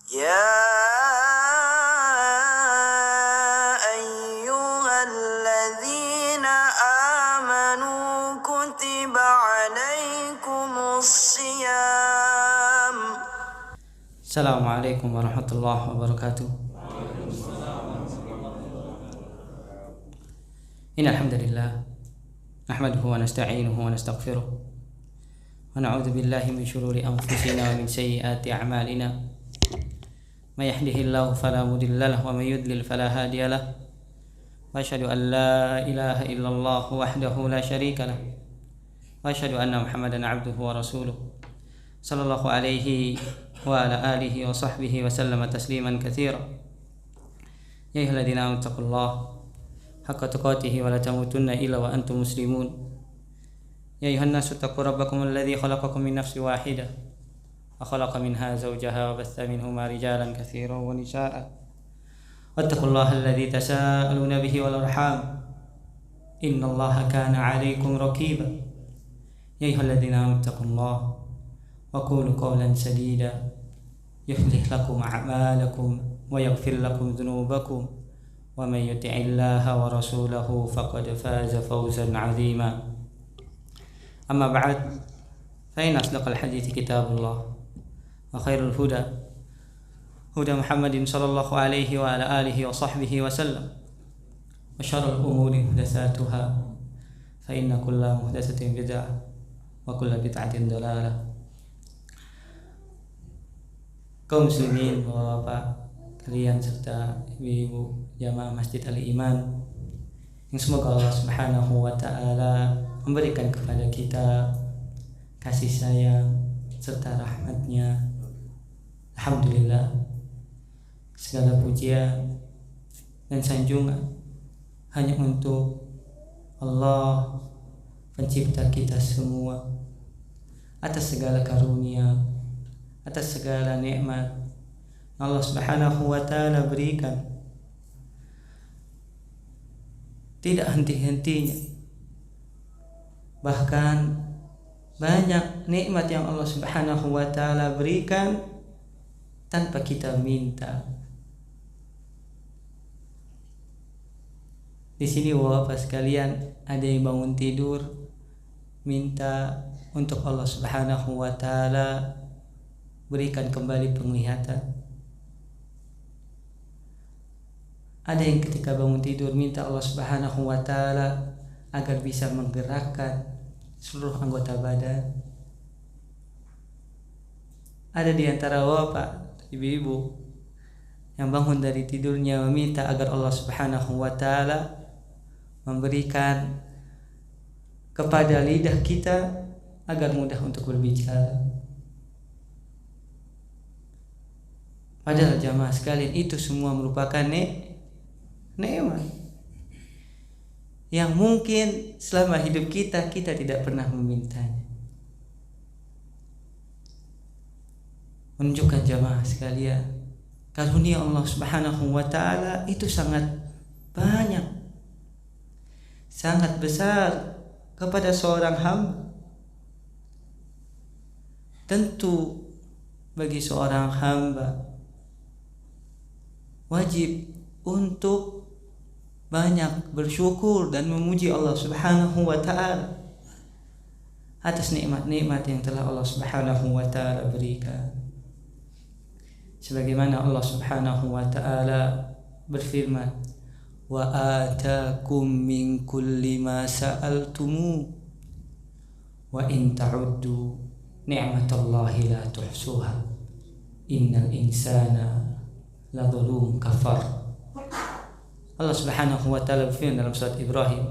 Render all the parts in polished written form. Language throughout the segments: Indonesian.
يا أيها الذين آمنوا كتب عليكم الصيام. السلام عليكم ورحمة الله وبركاته. إن الحمد لله نحمده ونستعينه ونستغفره ونعوذ بالله من شرور أنفسنا ومن سيئات أعمالنا. من يهده الله فلا مضل له ومن يضلل فلا هادي له. وأشهد أن لا إله إلا الله وحده لا شريك له وأشهد أن محمدا عبده ورسوله صلى الله عليه وعلى آله وصحبه وسلم تسليما كثيرا. يا أيها الذين آمنوا اتقوا الله حق تقاته ولا تموتن إلا وأنتم مسلمون. يا أيها الناس اتقوا ربكم الذي خلقكم من نفس واحدة وخلق منها زوجها وبث منهما رجالا كثيرا ونساء واتقوا الله الذي تساءلون به والأرحام إن الله كان عليكم رقيبا. يا أيها الذين آمنوا اتقوا الله وقولوا قولا سديدا يصلح لكم أعمالكم ويغفر لكم ذنوبكم ومن يطع الله ورسوله فقد فاز فوزا عظيما. أما بعد فإن أصدق الحديث كتاب الله وخير الهدى هدى محمد صلى الله عليه وعلى آله وصحبه وسلم وشر الأمور محدثاتها فإن كل محدثة بدعة وكل بدعة ضلالة. Kaum muslimin, bapak-bapak kalian serta ibu-ibu jamaah Masjid Al-Iman yang semoga Allah Subhanahu wa taala memberikan kepada kita kasih sayang serta rahmatnya. Alhamdulillah, segala pujian dan sanjungan hanya untuk Allah pencipta kita semua, atas segala karunia, atas segala nikmat Allah Subhanahu wa taala berikan tidak henti-hentinya. Bahkan banyak nikmat yang Allah Subhanahu wa taala berikan tanpa kita minta. Di sini Bapak sekalian, ada yang bangun tidur minta untuk Allah Subhanahu wa taala berikan kembali penglihatan. Ada yang ketika bangun tidur minta Allah Subhanahu wa taala agar bisa menggerakkan seluruh anggota badan. Ada di antara bapak, ibu-ibu yang bangun dari tidurnya meminta agar Allah Subhanahu wa taala memberikan kepada lidah kita agar mudah untuk berbicara. Padahal jamaah sekalian, itu semua merupakan nikmat yang mungkin selama hidup kita tidak pernah memintanya. Menunjukkan jamaah sekalian, karunia Allah Subhanahu wa taala itu sangat banyak, sangat besar kepada seorang hamba. Tentu bagi seorang hamba wajib untuk banyak bersyukur dan memuji Allah Subhanahu wa taala atas nikmat-nikmat yang telah Allah Subhanahu wa taala berikan. Sebagaimana Allah Subhanahu wa taala berfirman, "Wa atakum min kulli ma sa'altumu wa in ta'uddu ni'matallahi la tuhsuha innal insana ladzulum kafar." Allah Subhanahu wa taala berfirman dalam surat Ibrahim,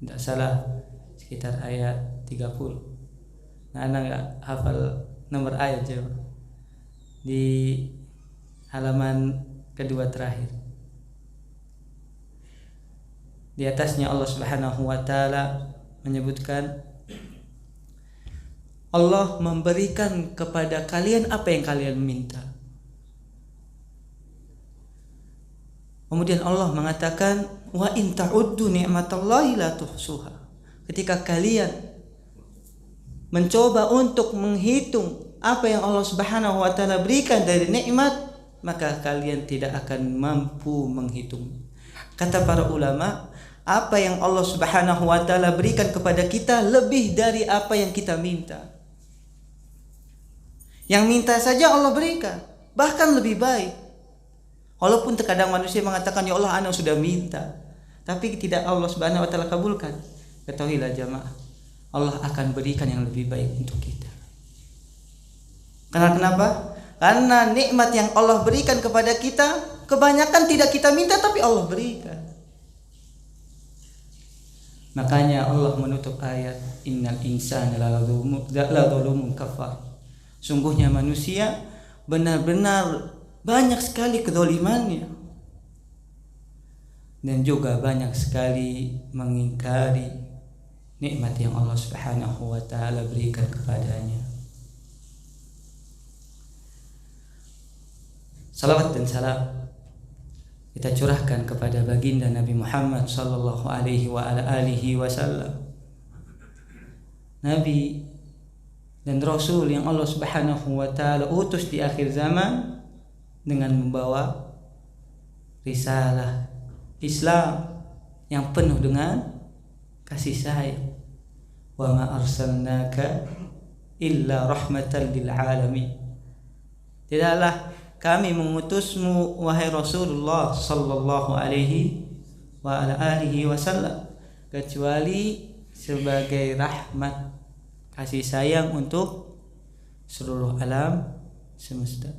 tidak salah sekitar ayat 30. Nah, anak enggak hafal nomor ayat coba. Di halaman kedua terakhir. Di atasnya Allah Subhanahu wa taala menyebutkan, Allah memberikan kepada kalian apa yang kalian minta. Kemudian Allah mengatakan, wa in ta'uddu ni'matallahi la tuhsuha. Ketika kalian mencoba untuk menghitung apa yang Allah Subhanahu wa taala berikan dari nikmat, maka kalian tidak akan mampu menghitung. Kata para ulama, apa yang Allah Subhanahu wa taala berikan kepada kita lebih dari apa yang kita minta. Yang minta saja Allah berikan, bahkan lebih baik. Walaupun terkadang manusia mengatakan, ya Allah, ana sudah minta, tapi tidak Allah Subhanahu wa taala kabulkan. Ketahuilah jamaah, Allah akan berikan yang lebih baik untuk kita. Karena kenapa? Karena nikmat yang Allah berikan kepada kita kebanyakan tidak kita minta, tapi Allah berikan. Makanya Allah menutup ayat, innal insana ladzalumun kafar. Sungguhnya manusia benar-benar banyak sekali kezalimannya dan juga banyak sekali mengingkari nikmat yang Allah Subhanahu wa taala berikan kepadanya. Salawat dan salam kita curahkan kepada baginda Nabi Muhammad sallallahu alaihi wa ala alihi wasallam, Nabi dan Rasul yang Allah Subhanahu wa taala utus di akhir zaman dengan membawa risalah Islam yang penuh dengan kasih sayang. Wa ma arsalnaka illa rahmatan lil alamin. Tidaklah kami mengutusmu wahai Rasulullah sallallahu alaihi wa ala alihi wasallam kecuali sebagai rahmat, kasih sayang untuk seluruh alam semesta.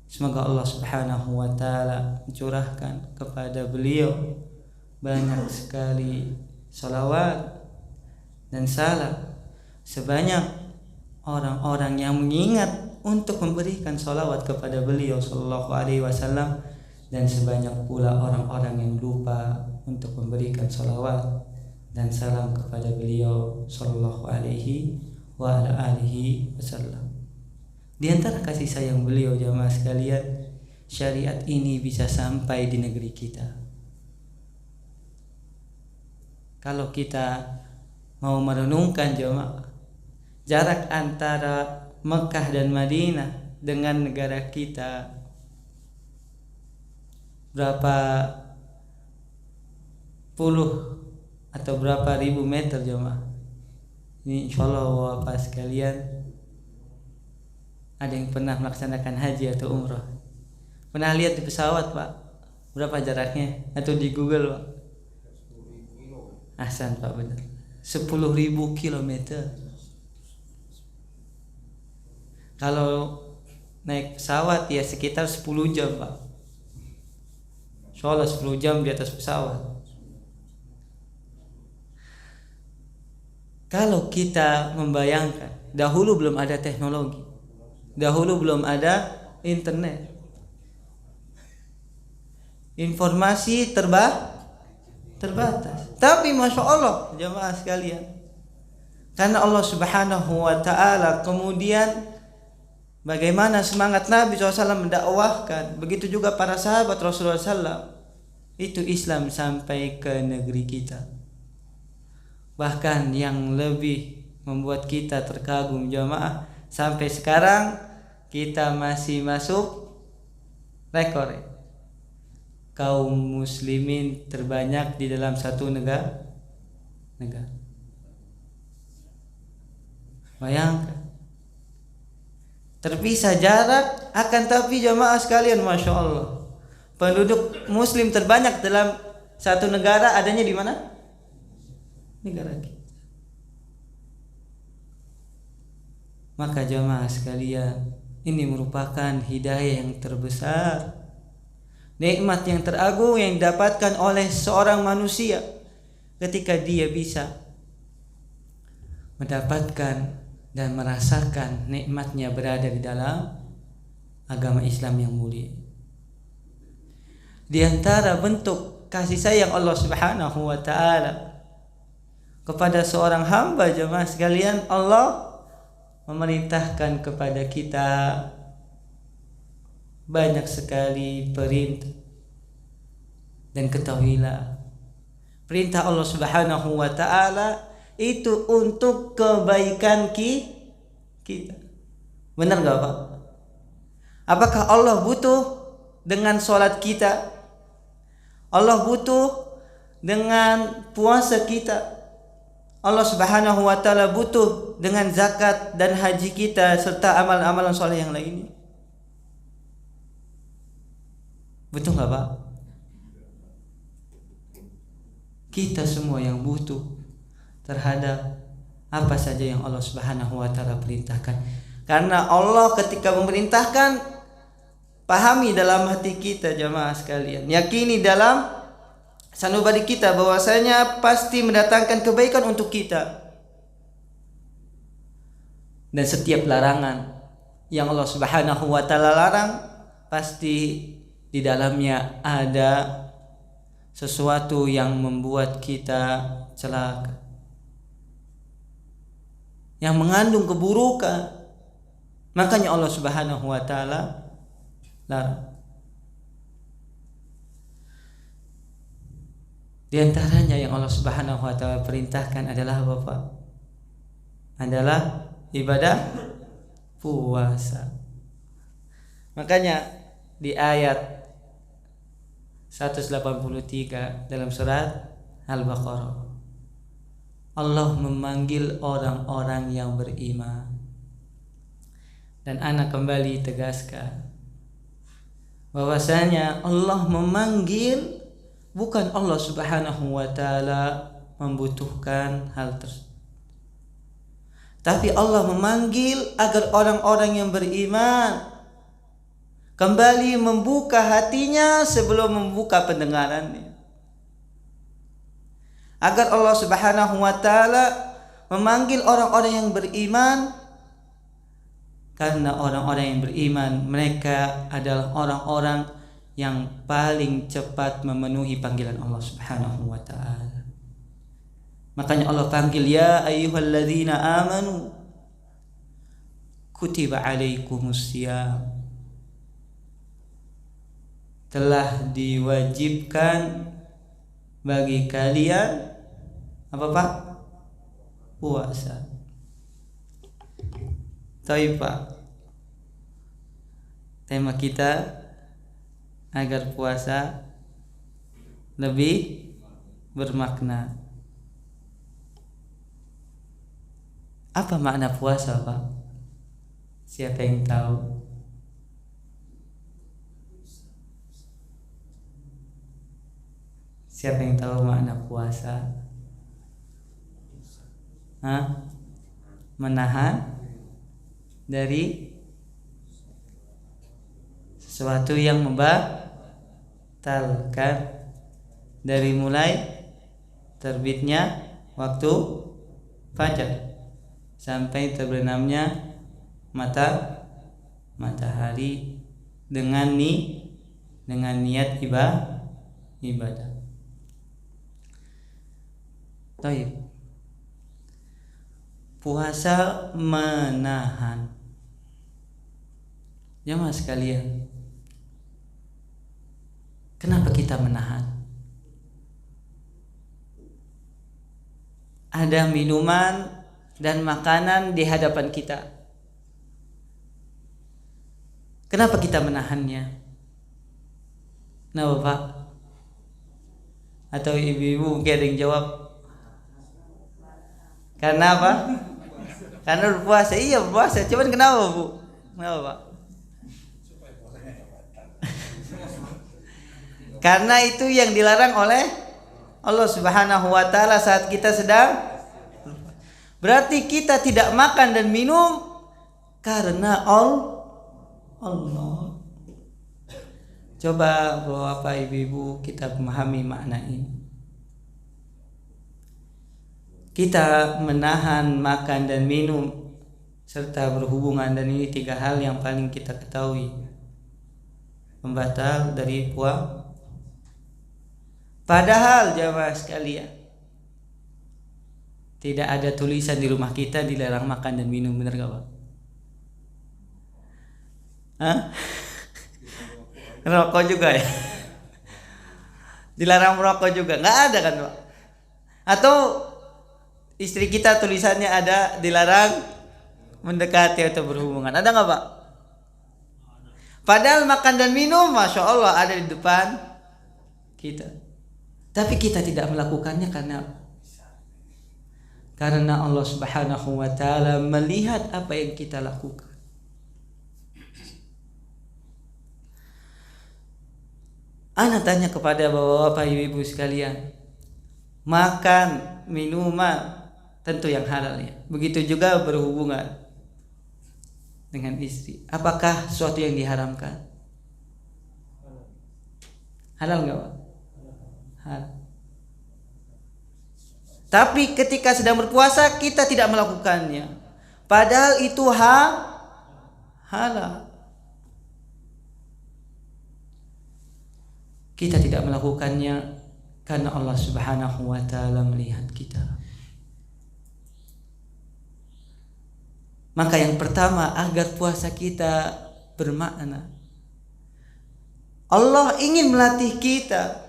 Semoga Allah Subhanahu wa taala mencurahkan kepada beliau banyak sekali salawat dan salam sebanyak orang-orang yang mengingat untuk memberikan salawat kepada beliau sallallahu alaihi wasallam, dan sebanyak pula orang-orang yang lupa untuk memberikan salawat dan salam kepada beliau sallallahu alaihi wa ala alihi wasallam. Di antara kasih sayang beliau jamaah sekalian, syariat ini bisa sampai di negeri kita. Kalau kita mau merenungkan jamaah, jarak antara Mekah dan Madinah dengan negara kita berapa puluh atau berapa ribu meter jemaah. Ini insyaallah Bapak sekalian, ada yang pernah melaksanakan haji atau umrah, pernah lihat di pesawat Pak berapa jaraknya, atau di Google Pak? Ahsan Pak, benar, 10.000 kilometer. Kalau naik pesawat ya sekitar 10 jam Pak. Soalnya 10 jam di atas pesawat. Kalau kita membayangkan, dahulu belum ada teknologi, dahulu belum ada internet, informasi terbatas. Tapi Masya Allah jemaah sekalian, karena Allah Subhanahu wa ta'ala kemudian bagaimana semangat Nabi SAW mendakwahkan, begitu juga para sahabat Rasulullah SAW, itu Islam sampai ke negeri kita. Bahkan yang lebih membuat kita terkagum jamaah, sampai sekarang kita masih masuk rekor kaum muslimin terbanyak di dalam satu negara. Bayangkan, terpisah jarak, akan tapi jamaah sekalian, Masya Allah, penduduk muslim terbanyak dalam satu negara adanya di mana? Negara kita. Maka jamaah sekalian, ini merupakan hidayah yang terbesar, nikmat yang teragung yang didapatkan oleh seorang manusia ketika dia bisa mendapatkan dan merasakan nikmatnya berada di dalam agama Islam yang mulia. Di antara bentuk kasih sayang Allah Subhanahu wa ta'ala kepada seorang hamba jemaah sekalian, Allah memerintahkan kepada kita banyak sekali perintah. Dan ketahuilah, perintah Allah Subhanahu wa ta'ala itu untuk kebaikan kita. Benar gak Pak? Apakah Allah butuh dengan sholat kita? Allah butuh dengan puasa kita? Allah Subhanahu wa ta'ala butuh dengan zakat dan haji kita serta amal-amalan soleh yang lainnya? Betul gak Pak? Kita semua yang butuh terhadap apa saja yang Allah Subhanahu wa ta'ala perintahkan. Karena Allah ketika memerintahkan, pahami dalam hati kita jamaah sekalian, yakini dalam sanubari kita bahwasanya pasti mendatangkan kebaikan untuk kita. Dan setiap larangan yang Allah Subhanahu wa ta'ala larang, pasti di dalamnya ada sesuatu yang membuat kita celaka, yang mengandung keburukan. Makanya Allah Subhanahu wa ta'ala larang. Di antaranya yang Allah Subhanahu wa ta'ala perintahkan adalah apa Pak? Adalah ibadah puasa. Makanya di ayat 183 dalam surat Al-Baqarah, Allah memanggil orang-orang yang beriman. Dan anak kembali tegaskan bahwasanya Allah memanggil, bukan Allah Subhanahu wa ta'ala membutuhkan hal tersebut, tapi Allah memanggil agar orang-orang yang beriman kembali membuka hatinya sebelum membuka pendengarannya. Agar Allah Subhanahu wa ta'ala memanggil orang-orang yang beriman, karena orang-orang yang beriman mereka adalah orang-orang yang paling cepat memenuhi panggilan Allah Subhanahu wa ta'ala. Makanya Allah panggil, ya ayyuhalladzina amanu kutiba alaikumusiyam, telah diwajibkan bagi kalian apa Pak? Puasa. Tapi Pak, tema kita agar puasa lebih bermakna. Apa makna puasa Pak? Siapa yang tahu? Siapa yang tahu makna puasa? Menahan dari sesuatu yang membatalkan, dari mulai terbitnya waktu fajar sampai terbenamnya matahari dengan niat ibadah. Baik. Puasa menahan. Jamaah sekalian, kenapa kita menahan? Ada minuman dan makanan di hadapan kita. Kenapa kita menahannya? Kenapa Pak? Atau ibu-ibu mungkin ada yang jawab? Karena apa? Karena berpuasa. Iya berpuasa. Cuman kenapa Bu? Kenapa Pak? Karena itu yang dilarang oleh Allah Subhanahu wa ta'ala saat kita sedang. Berarti kita tidak makan dan minum karena Allah. Coba Bapak Ibu kita memahami makna ini. Kita menahan makan dan minum serta berhubungan, dan ini 3 hal yang paling kita ketahui pembatal dari puasa. Padahal jamaah sekalian, tidak ada tulisan di rumah kita dilarang makan dan minum, benar gak Pak? Rokok juga ya? Dilarang merokok juga? Gak ada kan Pak? Atau istri kita tulisannya ada dilarang mendekati atau berhubungan. Ada nggak Pak? Padahal makan dan minum Masya Allah ada di depan kita. Tapi kita tidak melakukannya karena Allah Subhanahu wa ta'ala melihat apa yang kita lakukan. Ana tanya kepada bapak-bapak, ibu-ibu sekalian, makan, minuman tentu yang halal ya. Begitu juga berhubungan dengan istri. Apakah sesuatu yang diharamkan? Halal enggak, Pak? Halal. Tapi ketika sedang berpuasa kita tidak melakukannya. Padahal itu halal. Kita tidak melakukannya karena Allah Subhanahu wa ta'ala melihat kita. Maka yang pertama, agar puasa kita bermakna, Allah ingin melatih kita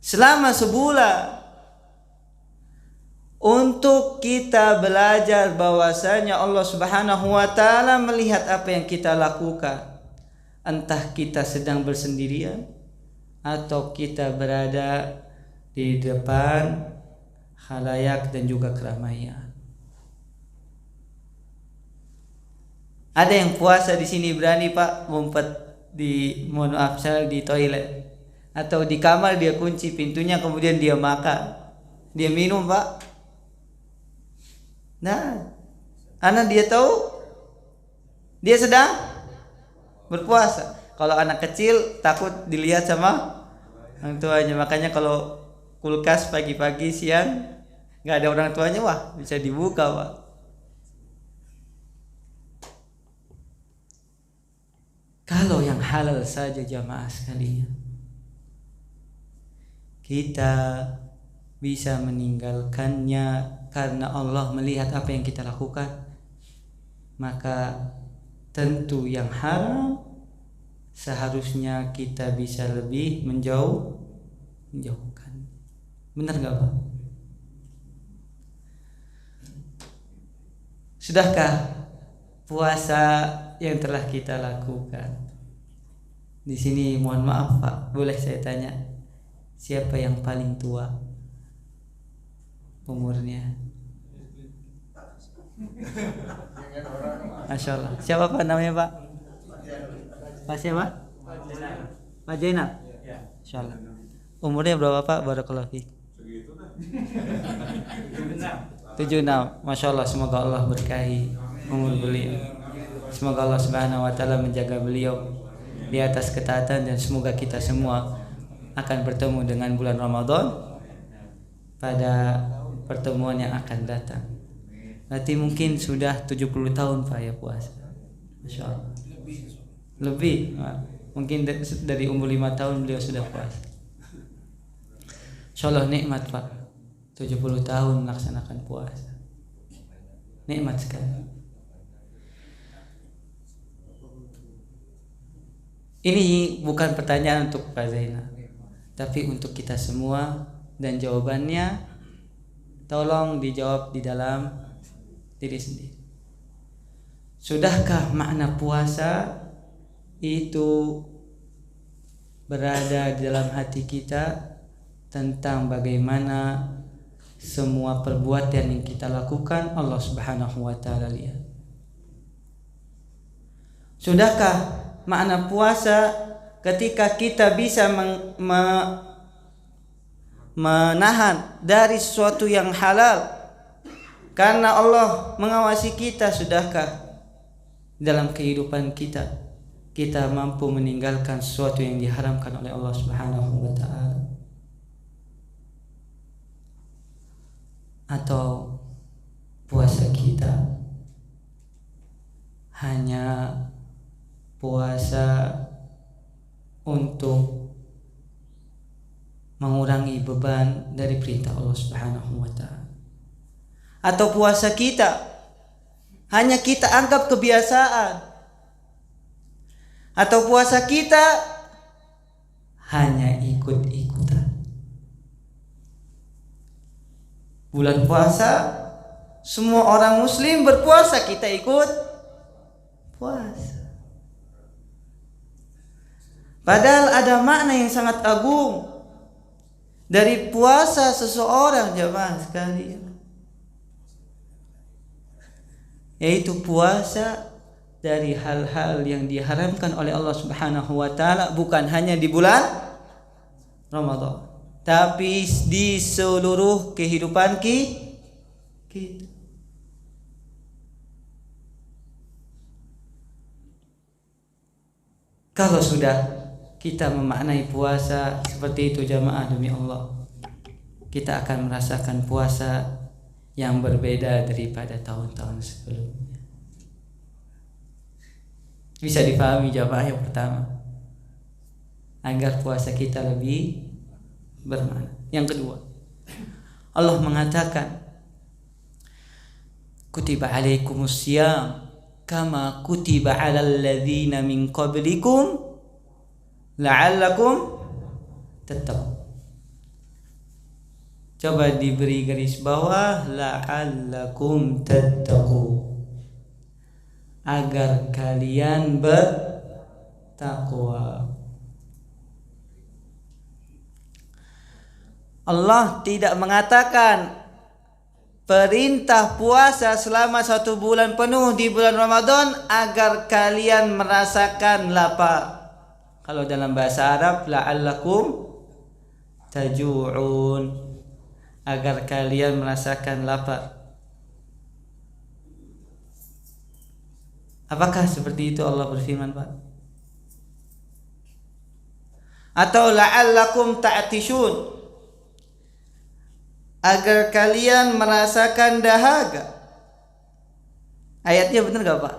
selama sebulan untuk kita belajar bahwasanya Allah Subhanahu wa ta'ala melihat apa yang kita lakukan. Entah kita sedang bersendirian atau kita berada di depan khalayak dan juga keramaian. Ada yang puasa di sini berani Pak ngumpet di toilet atau di kamar, dia kunci pintunya kemudian dia makan, dia minum Pak. Nah, anak dia tahu dia sedang berpuasa. Kalau anak kecil takut dilihat sama orang tuanya, makanya kalau kulkas pagi-pagi siang nggak ada orang tuanya, wah bisa dibuka Pak. Kalau yang halal saja jamaah sekalian, kita bisa meninggalkannya karena Allah melihat apa yang kita lakukan, maka tentu yang haram seharusnya kita bisa lebih menjauhkan. Benar nggak Pak? Sudahkah puasa yang telah kita lakukan? Di sini mohon maaf Pak, boleh saya tanya, siapa yang paling tua umurnya? Masya Allah. Siapa Pak namanya Pak? Pak siapa? Pak Zainab. Masya Allah. Umurnya berapa Pak? Barakallahu fiik. 76. Masya Allah. Semoga Allah berkahi umur beliau. Semoga Allah Subhanahu wa ta'ala menjaga beliau di atas ketaatan, dan semoga kita semua akan bertemu dengan bulan Ramadan pada pertemuan yang akan datang. Nanti mungkin sudah 70 tahun Pak ya puasa. Masya Allah. Lebih. Mungkin dari umur 5 tahun beliau sudah puasa. Insya Allah nikmat Pak. 70 tahun melaksanakan puasa. Nikmat sekali. Ini bukan pertanyaan untuk Pak Zainal, tapi untuk kita semua, dan jawabannya tolong dijawab di dalam diri sendiri. Sudahkah makna puasa itu berada di dalam hati kita tentang bagaimana semua perbuatan yang kita lakukan Allah Subhanahu wa ta'ala lihat? Sudahkah makna puasa ketika kita bisa menahan dari sesuatu yang halal karena Allah mengawasi kita? Sudahkah dalam kehidupan kita mampu meninggalkan sesuatu yang diharamkan oleh Allah Subhanahu wa ta'ala? Atau puasa kita hanya puasa untuk mengurangi beban dari perintah Allah Subhanahu wa ta'ala? Atau puasa kita hanya kita anggap kebiasaan? Atau puasa kita hanya ikut-ikutan? Bulan puasa Semua orang muslim berpuasa, kita ikut puasa. Padahal ada makna yang sangat agung dari puasa seseorang, jemaah sekalian, yaitu puasa dari hal-hal yang diharamkan oleh Allah Subhanahu wa taala, bukan hanya di bulan Ramadan, tapi di seluruh kehidupan kita. Kalau sudah kita memaknai puasa seperti itu, jamaah, demi Allah, kita akan merasakan puasa yang berbeda daripada tahun-tahun sebelumnya. Bisa dipahami jamaah yang pertama, agar puasa kita lebih bermakna. Yang kedua, Allah mengatakan, kutiba alaikumus syiyam kama kutiba alal ladzina min qablikum la'allakum tattaqun. Coba diberi garis bawah, la'allakum tattaqun, agar kalian bertakwa. Allah tidak mengatakan perintah puasa selama 1 bulan penuh di bulan Ramadan agar kalian merasakan lapar. Kalau dalam bahasa Arab, la'allakum taju'un, agar kalian merasakan lapar. Apakah seperti itu Allah berfirman, Pak? Atau la'allakum ta'tishun, agar kalian merasakan dahaga. Ayatnya benar gak, Pak?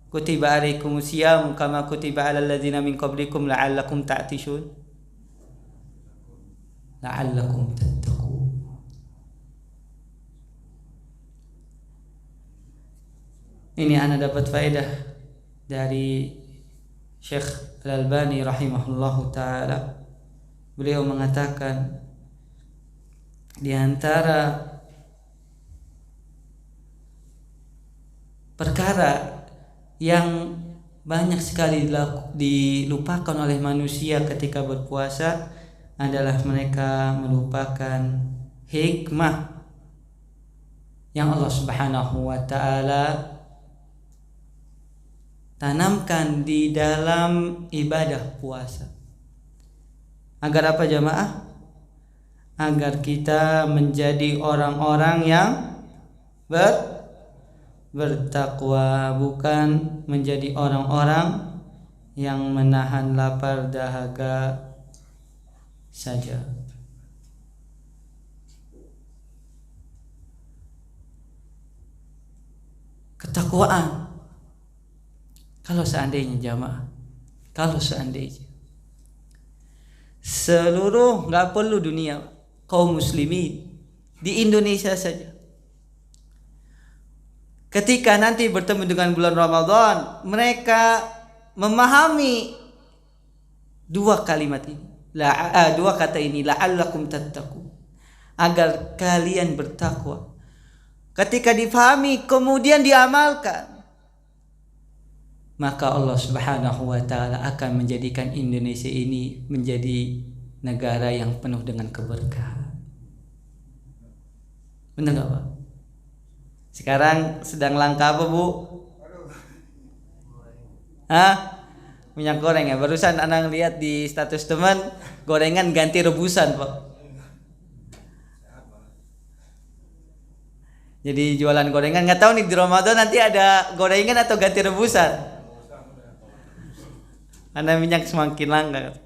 Kutiba alaikumus syiyam kama kutiba alal ladzina min qablikum la'allakum ta'tishun, la'allakum tattaqun. Ini ana dapat faedah dari Syekh Al-Albani rahimahullahu taala. Beliau mengatakan, di antara perkara yang banyak sekali dilupakan oleh manusia ketika berpuasa adalah mereka melupakan hikmah yang Allah Subhanahu wa taala tanamkan di dalam ibadah puasa. Agar apa, jamaah? Agar kita menjadi orang-orang yang bertakwa, bukan menjadi orang-orang yang menahan lapar dahaga saja. Ketakwaan, kalau seandainya jamaah, kalau seandainya seluruh, nggak perlu dunia, kaum muslimin di Indonesia saja, ketika nanti bertemu dengan bulan Ramadan, mereka memahami dua kalimat ini, dua kata ini, la'allakum tattaqun, agar kalian bertakwa. Ketika difahami kemudian diamalkan, maka Allah Subhanahu wa taala akan menjadikan Indonesia ini menjadi negara yang penuh dengan keberkahan. Benar enggak, Pak? Sekarang sedang langka apa, Bu? Minyak goreng ya. Barusan Anang lihat di status teman, gorengan ganti rebusan, Pak. Jadi jualan gorengan, nggak tahu nih di Ramadan nanti ada gorengan atau ganti rebusan. Karena minyak semakin langka.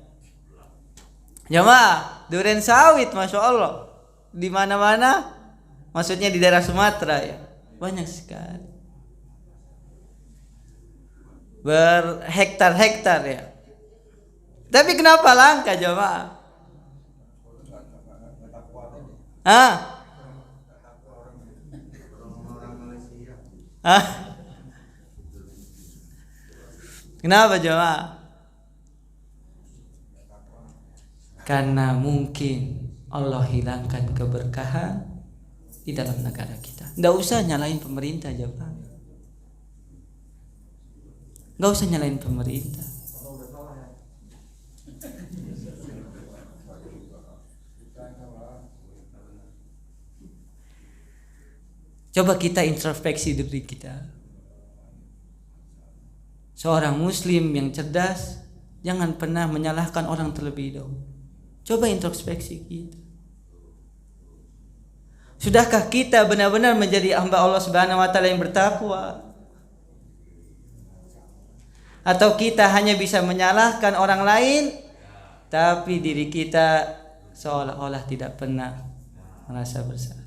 Jamaah, durian sawit, masya Allah, di mana-mana, maksudnya di daerah Sumatera ya, banyak sekali, berhektar-hektar ya. Tapi kenapa langka, jamaah? Kenapa, jamaah? Karena mungkin Allah hilangkan keberkahan di dalam negara kita. Nggak usah nyalain pemerintah, jemaah. Nggak usah nyalain pemerintah. Coba kita introspeksi diri kita. Seorang muslim yang cerdas jangan pernah menyalahkan orang terlebih dahulu. Coba introspeksi kita. Sudahkah kita benar-benar menjadi hamba Allah Subhanahu wa taala yang bertakwa? Atau kita hanya bisa menyalahkan orang lain, tapi diri kita seolah-olah tidak pernah merasa bersalah.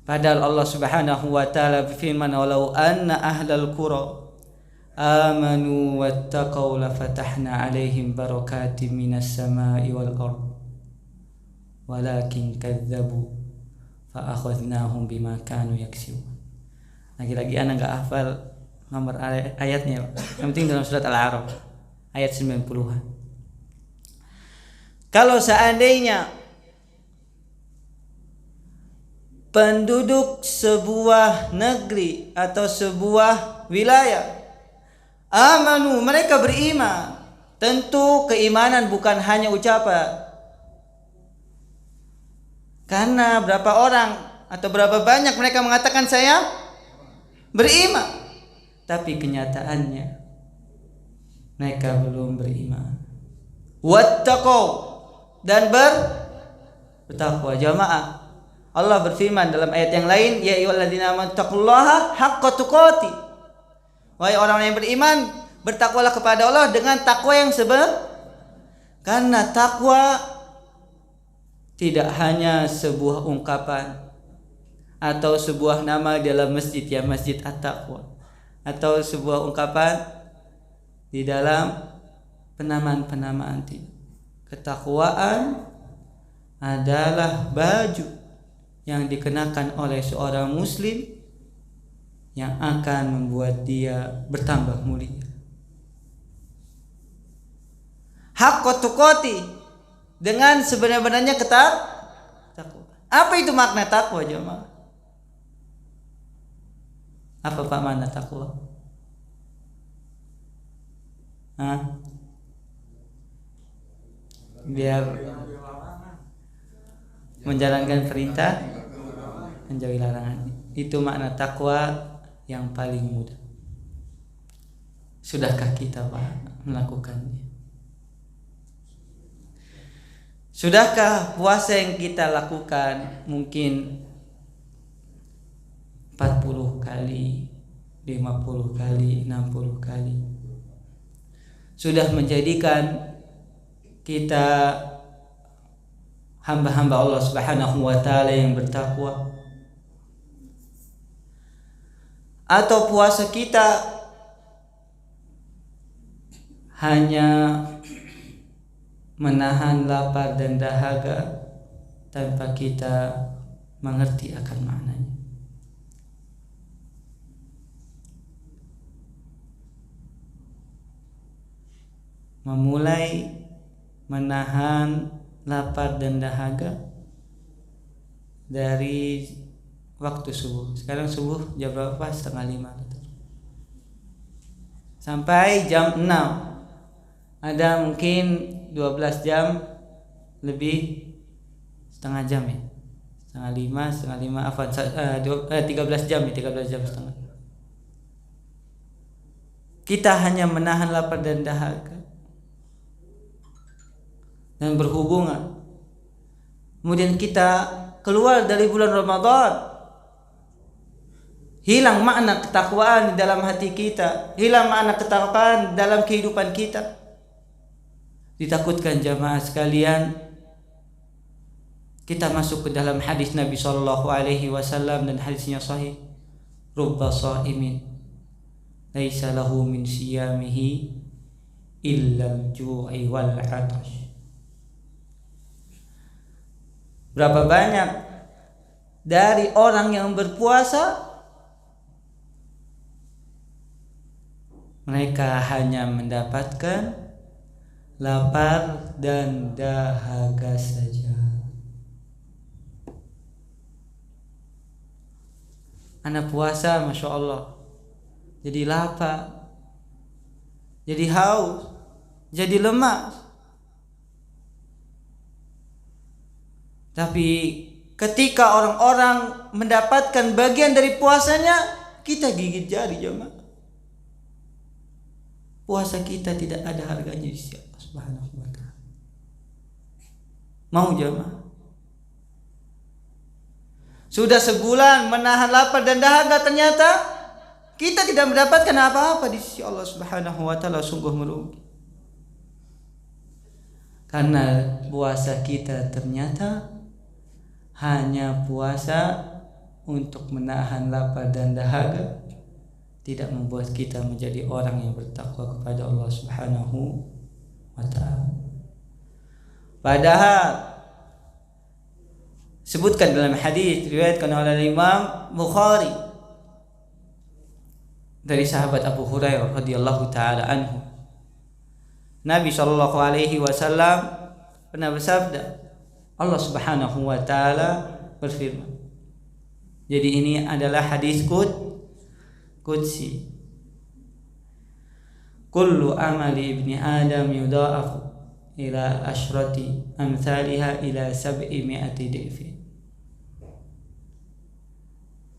Padahal Allah Subhanahu wa taala berfirman, "Walau anna ahlal qura amanu wattaqau lafatahna 'alaihim barakatim minas sama'i wal ardh walakin kadzdzabu fa akhadnahum bima kanu yaksibun." Lagi-lagi anak enggak hafal nomor ayatnya, yang penting dalam surat Al-A'raf ayat 90-an. Kalau seandainya penduduk sebuah negeri atau sebuah wilayah amanu, mereka beriman, tentu keimanan bukan hanya ucapan. Karena berapa orang atau berapa banyak mereka mengatakan saya beriman, tapi kenyataannya mereka belum beriman. Wattaqau, dan bertakwa. Jamaah, Allah berfirman dalam ayat yang lain, ya ayyuhalladzina amanu taqullaha haqqa tuqatih. Wahai orang yang beriman, bertakwalah kepada Allah dengan takwa yang karena takwa tidak hanya sebuah ungkapan atau sebuah nama dalam masjid, ya Masjid At-Taqwa, atau sebuah ungkapan di dalam penamaan-penamaan. Ketakwaan adalah baju yang dikenakan oleh seorang muslim yang akan membuat dia bertambah mulia. Haqqa tuqati, dengan sebenar-benarnya takwa. Apa itu makna takwa, jemaah? Apa Pak makna takwa? Biar menjalankan perintah, menjauhi larangan. Itu makna takwa yang paling mudah. Sudahkah kita, Pak, melakukannya? Sudahkah puasa yang kita lakukan mungkin 40 kali, 50 kali, 60 kali sudah menjadikan kita hamba-hamba Allah Subhanahu wa taala yang bertakwa? Atau puasa kita hanya menahan lapar dan dahaga tanpa kita mengerti akan maknanya? Memulai menahan lapar dan dahaga dari waktu subuh. Sekarang subuh jam berapa? 4:30 sampai jam 6. Ada mungkin 12 jam lebih, setengah jam ya, setengah lima 13 jam ya, 13 jam setengah. Kita hanya menahan lapar dan dahaga dan berhubungan. Kemudian kita keluar dari bulan Ramadan, hilang makna ketakwaan di dalam hati kita, hilang makna ketakwaan dalam kehidupan kita. Ditakutkan jamaah sekalian, kita masuk ke dalam hadis Nabi sallallahu alaihi wasallam, dan hadisnya sahih. Rubba shaimin laisa lahu min siyamihi illa al-ju'i wal 'atash. Berapa banyak dari orang yang berpuasa, mereka hanya mendapatkan lapar dan dahaga saja. Anak puasa, Masya Allah, jadi lapar, jadi haus, jadi lemas. Tapi ketika orang-orang mendapatkan bagian dari puasanya, kita gigit jari jemaah. Puasa kita tidak ada harganya di sisi Allah Subhanahu wa taala. Mau jemaah? Sudah sebulan menahan lapar dan dahaga, ternyata kita tidak mendapatkan apa-apa di sisi Allah Subhanahu wa taala, sungguh merugi. Karena puasa kita ternyata hanya puasa untuk menahan lapar dan dahaga, tidak membuat kita menjadi orang yang bertakwa kepada Allah Subhanahu wa taala. Padahal sebutkan dalam hadis riwayatkan oleh Imam Bukhari dari sahabat Abu Hurairah radhiyallahu taala anhu, Nabi sallallahu alaihi wasallam pernah bersabda, Allah Subhanahu wa taala berfirman. Jadi ini adalah hadis qudsi. Kullu amali ibni Adam yudha'afu ila asyrati amsalha ila 700 dhifin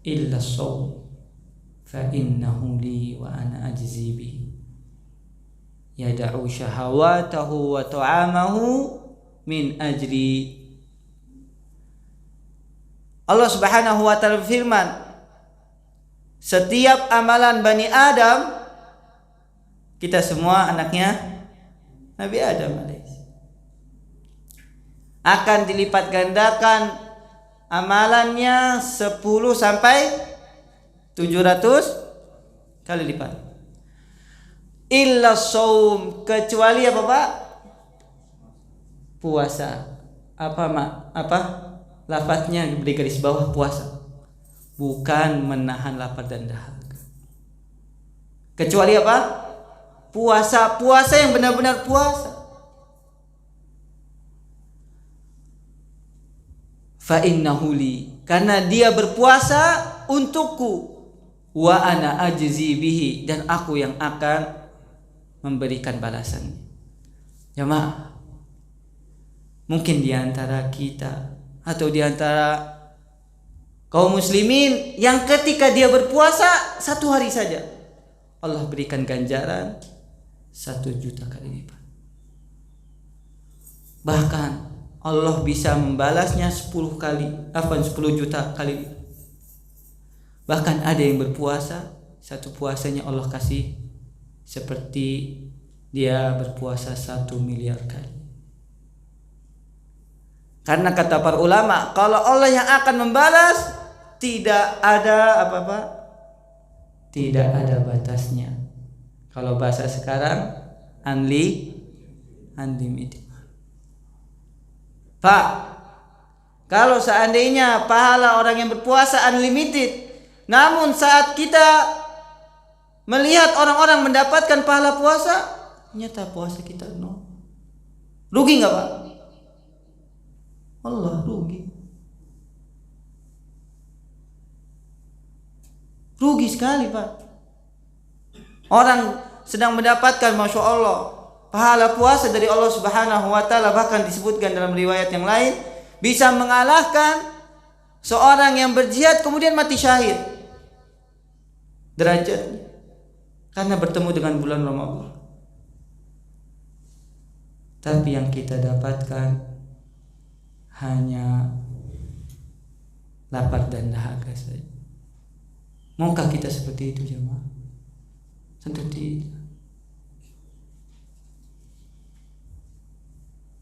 illa as-sawm fa innahu li wa ana ajzi bihi yad'u shahawatahu wa ta'amahu min ajri. Allah Subhanahu wa taala berfirman, setiap amalan Bani Adam, kita semua anaknya Nabi Adam akan dilipat gandakan amalannya 10 sampai 700 kali lipat. Illa shaum, kecuali apa Pak? Puasa. Apa lafadznya diberi garis bawah, puasa, bukan menahan lapar dan dahaga. Kecuali apa? Puasa yang benar-benar puasa. Fa innahu li, karena dia berpuasa untukku, wa ana ajzi bihi, dan aku yang akan memberikan balasannya. Jemaah, mungkin di antara kita atau di antara kaum muslimin yang ketika dia berpuasa 1 hari saja, Allah berikan ganjaran 1 juta kali lipat. Bahkan Allah bisa membalasnya 10 juta kali lipat. Bahkan ada yang berpuasa, 1 puasanya Allah kasih seperti dia berpuasa 1 miliar kali. Karena kata para ulama, kalau Allah yang akan membalas, tidak ada apa-apa, tidak ada batasnya. Kalau bahasa sekarang, unlimited. Pak, kalau seandainya pahala orang yang berpuasa unlimited, namun saat kita melihat orang-orang mendapatkan pahala puasa, ternyata puasa kita nol. Rugi nggak Pak? Allah rugi. Rugi sekali Pak. Orang sedang mendapatkan, Masya Allah, pahala puasa dari Allah Subhanahu wa taala, bahkan disebutkan dalam riwayat yang lain bisa mengalahkan seorang yang berjihad kemudian mati syahid derajatnya karena bertemu dengan bulan Ramadan. Tapi yang kita dapatkan hanya lapar dan dahaga saja. Maukah kita seperti itu jemaah? Tentu tidak.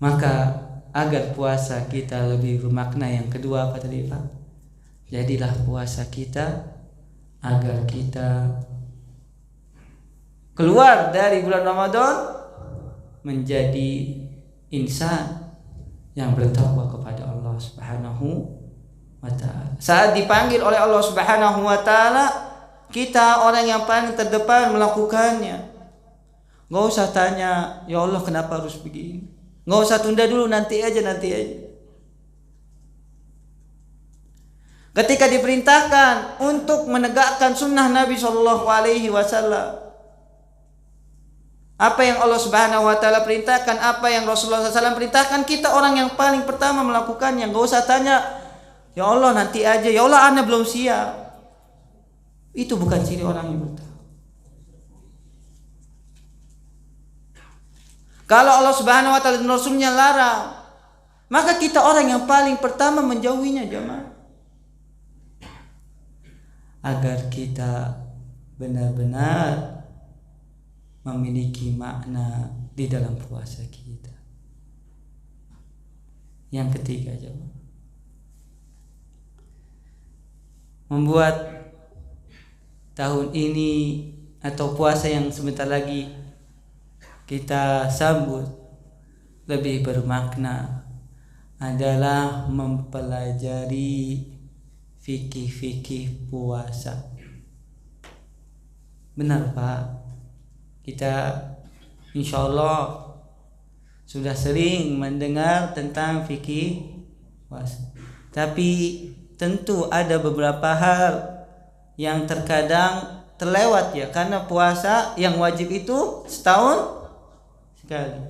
Maka agar puasa kita lebih bermakna, yang kedua apa tadi Pak? Jadilah puasa kita agar kita keluar dari bulan Ramadan menjadi insan yang bertakwa kepada Allah Subhanahu wa taala. Saat dipanggil oleh Allah Subhanahu wa taala, kita orang yang paling terdepan melakukannya. Enggak usah tanya, ya Allah kenapa harus begini? Enggak usah tunda dulu, nanti aja. Ketika diperintahkan untuk menegakkan sunnah Nabi Shallallahu Alaihi Wasallam, apa yang Allah Subhanahu Wa Taala perintahkan, apa yang Rasulullah SAW perintahkan, kita orang yang paling pertama melakukannya. Gak usah tanya, ya Allah nanti aja, ya Allah ana belum siap. Itu bukan ciri orang yang bertakwa. Kalau Allah Subhanahu Wa Taala dan Rasulnya larang, maka kita orang yang paling pertama menjauhinya, jemaah. Agar kita benar-benar memiliki makna di dalam puasa kita. Yang ketiga, jemaah, membuat tahun ini atau puasa yang sebentar lagi kita sambut lebih bermakna adalah mempelajari fikih-fikih puasa. Benar Pak, kita insya Allah sudah sering mendengar tentang fikih puasa, tapi tentu ada beberapa hal yang terkadang terlewat ya, karena puasa yang wajib itu setahun sekali,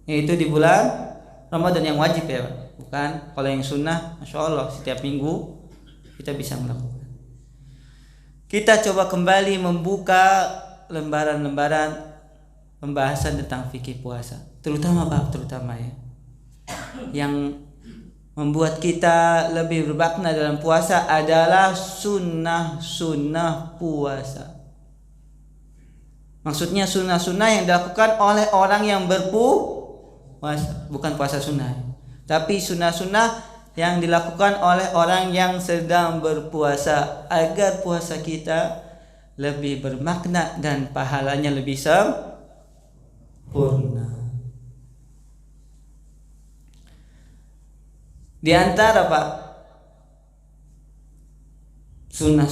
yaitu di bulan Ramadan yang wajib ya Pak. Bukan, kalau yang sunnah Masya Allah setiap minggu kita bisa melakukan. Kita coba kembali membuka lembaran-lembaran pembahasan tentang fikih puasa, terutama ya yang membuat kita lebih bermakna dalam puasa adalah sunnah puasa. Maksudnya sunnah yang dilakukan oleh orang yang berpuasa, bukan puasa sunnah, tapi sunnah yang dilakukan oleh orang yang sedang berpuasa, agar puasa kita lebih bermakna dan pahalanya lebih sempurna. Di antara Pak sunnah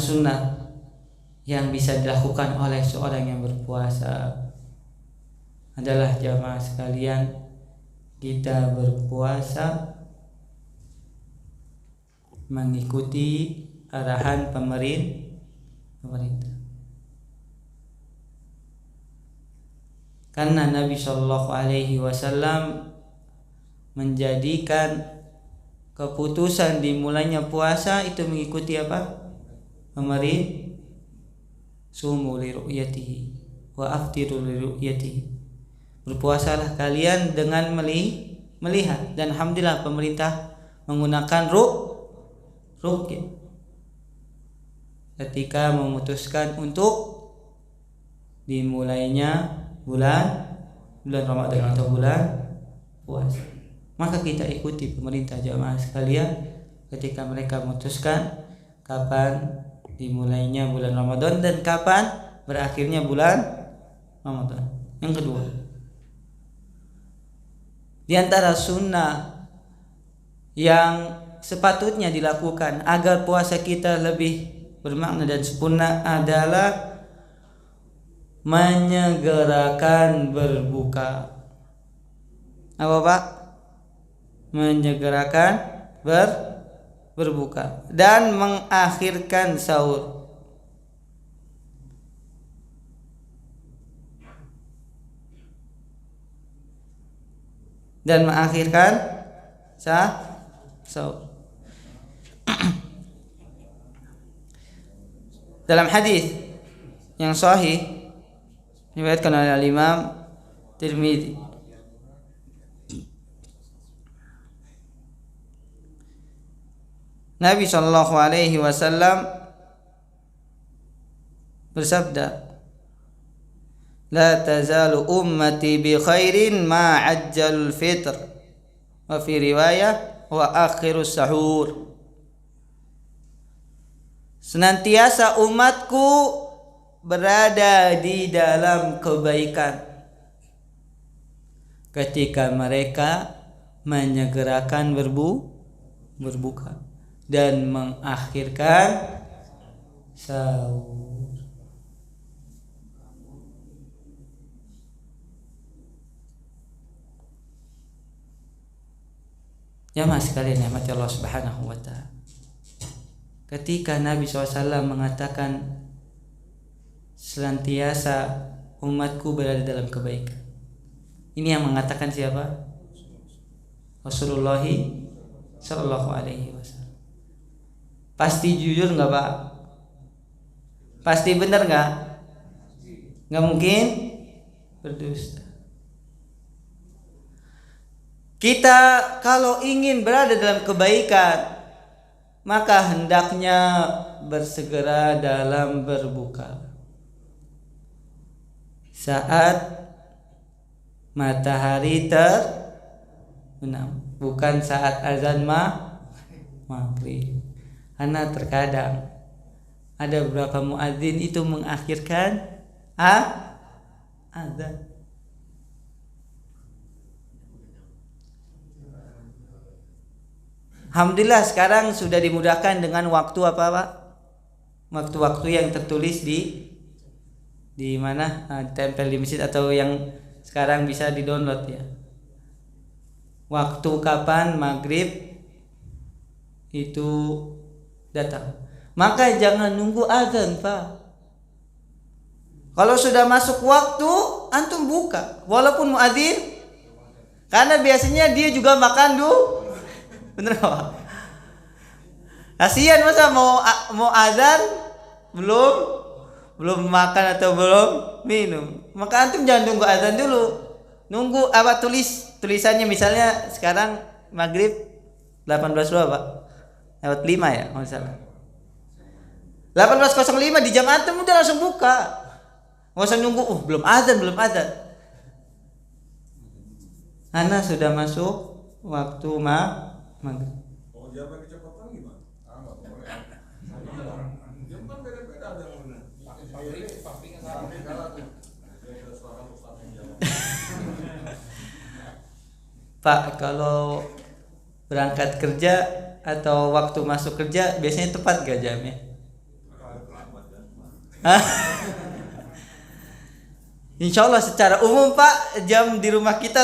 yang bisa dilakukan oleh seorang yang berpuasa adalah, jamaah sekalian, kita berpuasa mengikuti arahan pemerintah. Karena Nabi Shallallahu Alaihi Wasallam menjadikan keputusan dimulainya puasa itu mengikuti apa? Pemerintah. Sumu li ru'yatihi wa aftiru li ru'yatihi. Berpuasalah kalian dengan melihat, dan alhamdulillah pemerintah menggunakan ru'yah ketika memutuskan untuk dimulainya bulan Ramadan atau bulan puasa. Maka kita ikuti pemerintah, jamaah sekalian, ketika mereka memutuskan kapan dimulainya bulan Ramadan dan kapan berakhirnya bulan Ramadan. Yang kedua, di antara sunnah yang sepatutnya dilakukan agar puasa kita lebih bermakna dan sempurna adalah menyegerakan berbuka. Apa Pak? Menyegerakan berbuka dan mengakhirkan sahur. Dan mengakhirkan sahur. Dalam hadis yang sahih diriwayatkan oleh Imam Tirmidzi, Nabi Shallallahu Alaihi Wasallam bersabda, "La tazalu ummati bi khairin ma ajjalul fitr." Wa fi riwayah wa akhirus sahur. Senantiasa umatku berada di dalam kebaikan ketika mereka menyegerakan berbuka dan mengakhirkan sahur. Jamaah sekalian yang mati Allah Subhanahu wa ta'ala, ketika Nabi SAW mengatakan senantiasa umatku berada dalam kebaikan, ini yang mengatakan siapa? Rasulullah Sallallahu Alaihi Wasallam. Pasti jujur nggak Pak? Pasti benar nggak? Nggak mungkin berdusta. Kita kalau ingin berada dalam kebaikan, maka hendaknya bersegera dalam berbuka saat matahari terbenam, bukan saat azan maghrib. Karena terkadang ada beberapa muadzin itu mengakhirkan azan. Alhamdulillah sekarang sudah dimudahkan dengan waktu apa Pak? Waktu-waktu yang tertulis di mana? Tempel di masjid atau yang sekarang bisa di-download ya. Waktu kapan maghrib itu datang. Maka jangan nunggu azan Pak. Kalau sudah masuk waktu, antum buka. Walaupun muadzin, karena biasanya dia juga makan dulu. Bener Pak? Kasihan masa mau azan belum makan atau belum minum. Maka antum jangan tunggu azan dulu. Nunggu apa tulisannya, misalnya sekarang maghrib 18 berapa? Lewat 5 ya, kalau salah. 18.05 di jam antum udah langsung buka. Nggak usah nunggu, belum azan. Ana sudah masuk waktu maghrib. Oh, jam kecepatan gimana? Enggak boleh. Jam kan beda-beda ada yang mana. Pak, kalau berangkat kerja atau waktu masuk kerja biasanya tepat gak jamnya? Insya Allah secara umum Pak, jam di rumah kita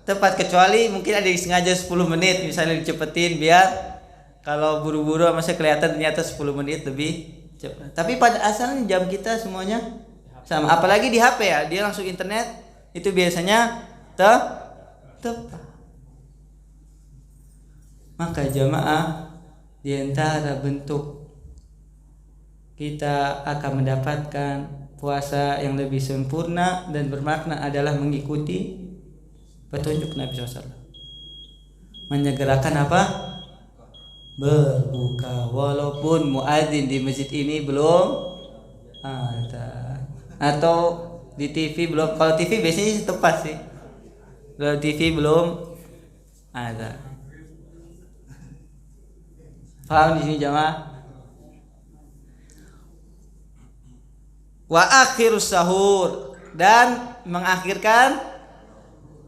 tepat, kecuali mungkin ada yang sengaja 10 menit misalnya dicepetin biar kalau buru-buru masih kelihatan ternyata 10 menit lebih cepat. Tapi pada asalnya jam kita semuanya sama, apalagi di HP ya, dia langsung internet itu biasanya tepat. Maka jamaah, di antara bentuk kita akan mendapatkan puasa yang lebih sempurna dan bermakna adalah mengikuti petunjuk Nabi SAW. Menyegerakan apa? Berbuka. Walaupun muadzin di masjid ini belum ada, atau di TV belum. Kalau TV biasanya tepat sih. Kalau TV belum ada. Paham di sini jamaah? Wa akhirus sahur, dan mengakhirkan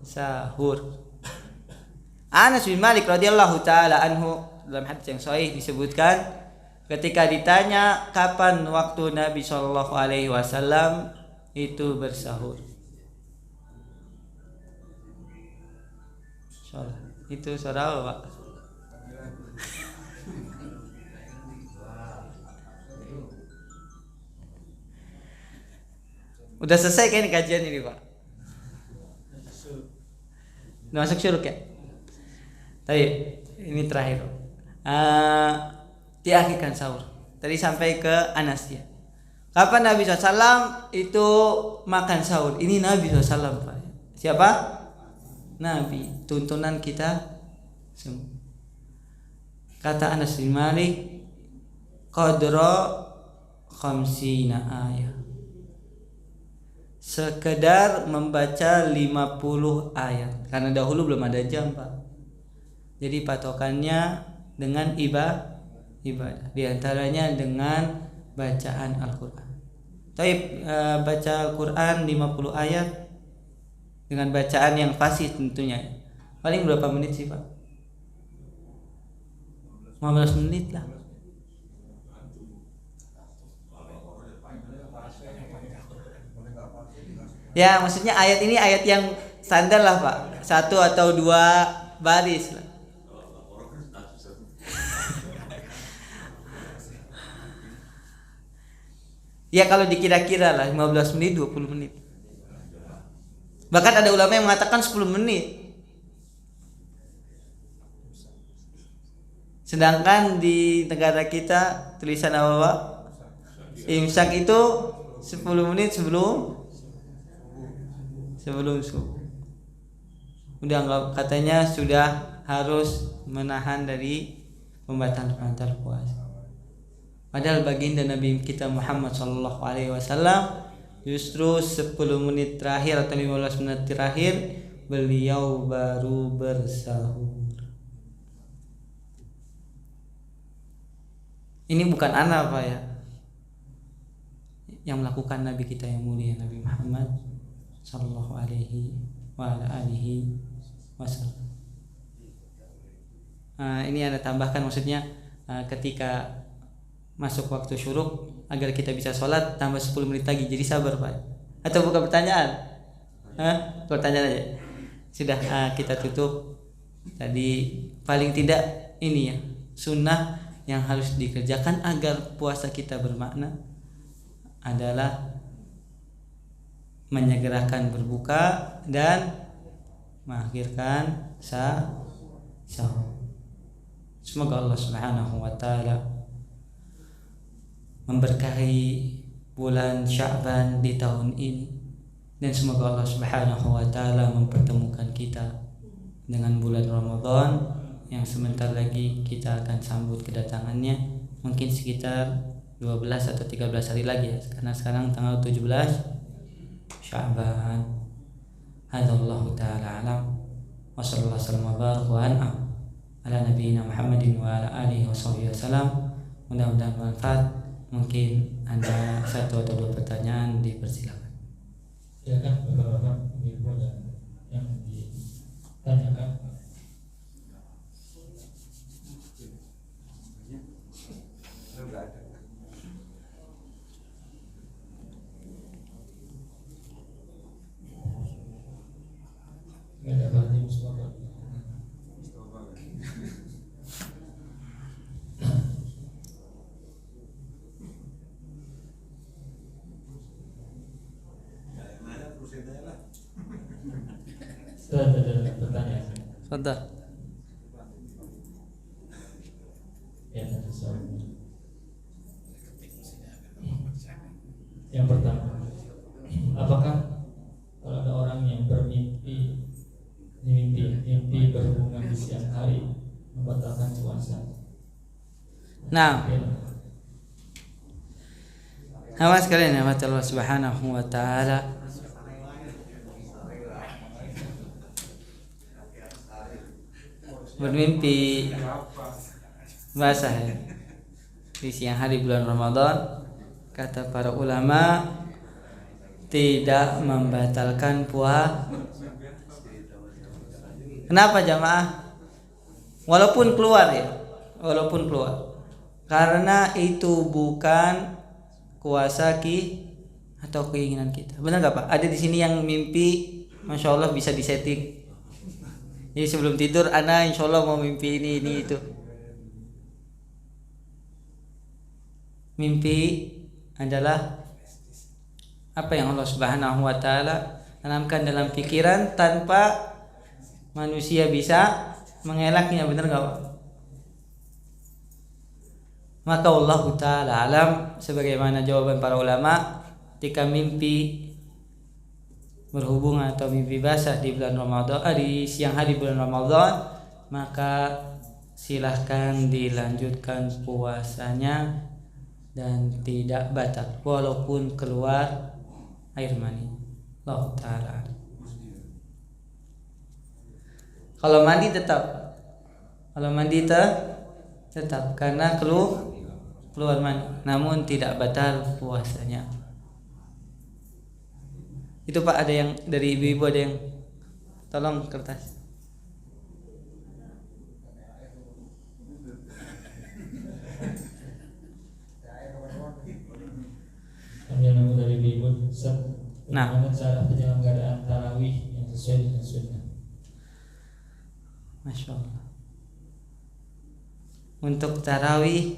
sahur. Anas bin Malik radhiyallahu taala anhu dalam hadis yang sahih disebutkan ketika ditanya kapan waktu Nabi sallallahu alaihi wasallam itu bersahur. Itu suara apa, Pak? Udah selesai kan kajian ini Pak? Udah masuk syuruk ya? Tapi ini terakhir. Diakhirkan sahur. Tadi sampai ke Anas ya. Kapan Nabi SAW itu makan sahur? Ini Nabi SAW Pak. Siapa? Nabi. Tuntunan kita semua. Kata Anas bin Malik, qadra 50 ayat. Sekedar membaca 50 ayat. Karena dahulu belum ada jam Pak. Jadi patokannya dengan ibadah. Di antaranya dengan bacaan Al-Quran. Tapi baca Al-Quran 50 ayat dengan bacaan yang fasih tentunya. Paling berapa menit sih Pak? 15 menit lah. Ya maksudnya ayat ini ayat yang standar lah Pak, 1 atau 2 baris lah. Ya kalau dikira-kira lah 15 menit 20 menit. Bahkan ada ulama yang mengatakan 10 menit. Sedangkan di negara kita tulisan apa Pak? Imsak itu 10 menit sebelum subuh. Udah nggak, katanya sudah harus menahan dari pembatal puasa. Padahal baginda Nabi kita Muhammad sallallahu alaihi wasallam justru 10 menit terakhir atau 15 menit terakhir beliau baru bersahur. Ini bukan anak Pak ya, yang melakukan Nabi kita yang mulia Nabi Muhammad sallallahu alaihi wa alihi wasallam. Ini ada tambahkan, maksudnya ketika masuk waktu syuruk agar kita bisa sholat tambah 10 menit lagi, jadi sabar Pak. Atau bukan pertanyaan? Pertanyaan aja. Sudah kita tutup. Tadi paling tidak ini ya sunnah yang harus dikerjakan agar puasa kita bermakna adalah menyegerakan berbuka dan mengakhirkan sahur. Semoga Allah Subhanahu wa taala memberkahi bulan Sya'ban di tahun ini, dan semoga Allah Subhanahu wa taala mempertemukan kita dengan bulan Ramadan yang sebentar lagi kita akan sambut kedatangannya, mungkin sekitar 12 atau 13 hari lagi ya, karena sekarang tanggal 17 Sya'ban. Hadallahu ta'ala alam wa sallallahu alaihi wa baraka ala nabiyina Muhammadin wa ala alihi wasallam. Mudah-mudahan bermanfaat. Mungkin ada satu atau dua pertanyaan, dipersilakan. Silakan Bapak-bapak, Ibu dan yang ditanyakan. Ada Pak Haji Mustafa. Ada pertanyaan. Sudah. Ya, ada soal. Yang pertama, apakah kalau ada orang yang bermimpi mimpi berhubungan di siang hari membatalkan puasa? Nah, hamba sekalian ya, Allah Subhanahu wa taala bermimpi basah ya di siang hari bulan Ramadan, kata para ulama tidak membatalkan puasa. Kenapa jamaah? Walaupun keluar, karena itu bukan kuasa atau keinginan kita. Benar nggak Pak? Ada di sini yang mimpi, masya Allah bisa disetting. Jadi sebelum tidur, ana insya Allah mau mimpi ini itu. Mimpi adalah apa yang Allah Subhanahu wa taala tanamkan dalam pikiran tanpa manusia bisa mengelaknya, benar enggak Pak? Maka Allah taala alam, sebagaimana jawaban para ulama, ketika mimpi berhubungan atau mimpi basah di bulan Ramadan, di siang hari bulan Ramadan, maka silahkan dilanjutkan puasanya dan tidak batal walaupun keluar air mani. Allah taala. Kalau mandi tetap karena keluar mani, namun tidak batal puasanya. Itu Pak, ada yang dari ibu-ibu, ada yang tolong kertas. Yang nomor dari ibu, Nah, bagaimana cara penyelenggaraan tarawih yang sesuai dengan sunnah? Masya Allah. Untuk tarawih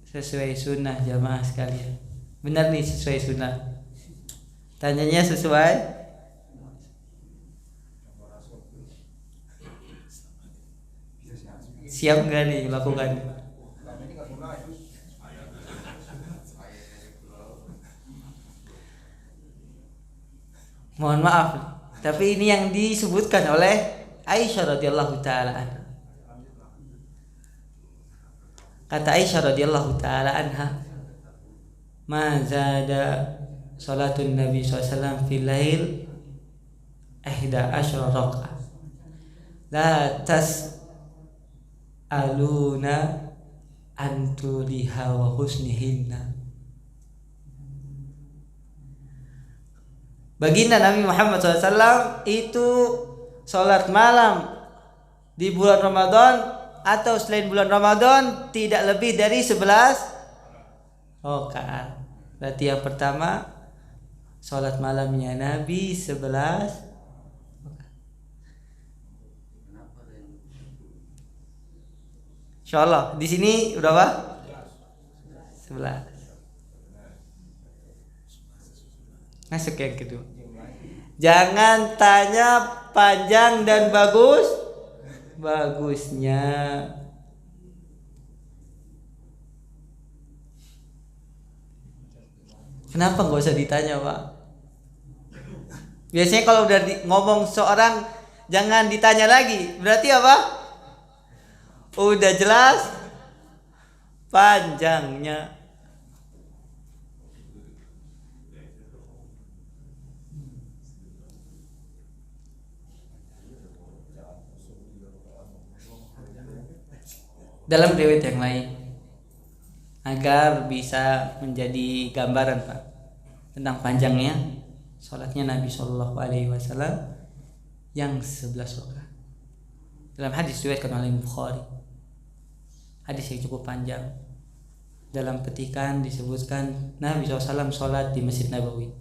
sesuai sunnah jamaah sekalian, Benar nih, sesuai sunnah. Tanyanya sesuai. Siap nggak nih lakukan? Mohon maaf, tapi ini yang disebutkan oleh Aisyah radhiyallahu taala anha. Kata Aisyah radhiyallahu taala anha, "Ma zada salatun Nabi SAW fil lail 11 rakaat. La tas'aluna an tuliha wa husnihinna." Baginda Nabi Muhammad SAW itu sholat malam di bulan Ramadan atau selain bulan Ramadan tidak lebih dari 11 rakaat. Berarti yang pertama sholat malamnya Nabi 11. Insyaallah di sini berapa? 11. Masuk yang kedua. Jangan tanya panjang dan bagusnya. Kenapa nggak usah ditanya, Pak? Biasanya kalau udah ngomong seorang jangan ditanya lagi, berarti apa? Udah jelas panjangnya. Dalam riwayat yang lain, agar bisa menjadi gambaran Pak tentang panjangnya sholatnya Nabi Shallallahu Alaihi Wasallam yang 11 rakaat. Dalam hadis diriwayatkan oleh Bukhari, hadis yang cukup panjang. Dalam petikan disebutkan Nabi SAW sholat di Masjid Nabawi.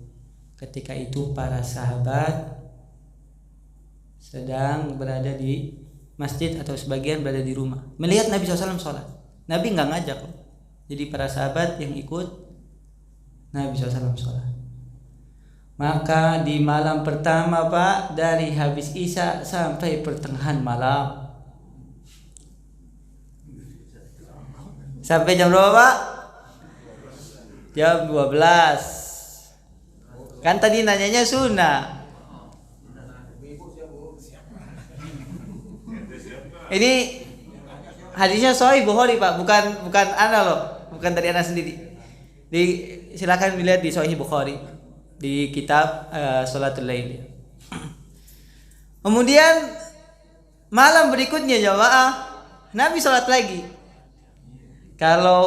Ketika itu para sahabat sedang berada di masjid atau sebagian berada di rumah, melihat Nabi SAW sholat. Nabi nggak ngajak, jadi para sahabat yang ikut Nabi SAW sholat. Maka di malam pertama Pak, dari habis Isya sampai pertengahan malam, sampai jam berapa Pak? Jam 12. Kan tadi nanyanya sunnah. Ini hadisnya Sahih Bukhari Pak, bukan ana loh, bukan dari ana sendiri. Silakan dilihat di Sahih Bukhari di kitab Sholatul Lail. Kemudian malam berikutnya jamaah Nabi sholat lagi. Kalau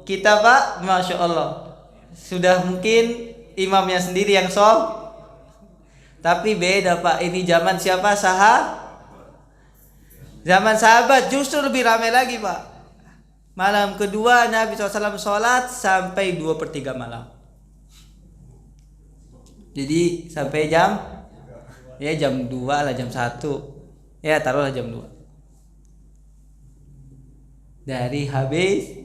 kita Pak, masya Allah, sudah mungkin imamnya sendiri yang sholat, tapi beda Pak. Ini zaman siapa? Zaman sahabat justru lebih ramai lagi Pak. Malam kedua Nabi SAW sholat sampai 2/3 malam. Jadi sampai jam 2 lah, jam 1. Ya taruhlah jam 2. Dari habis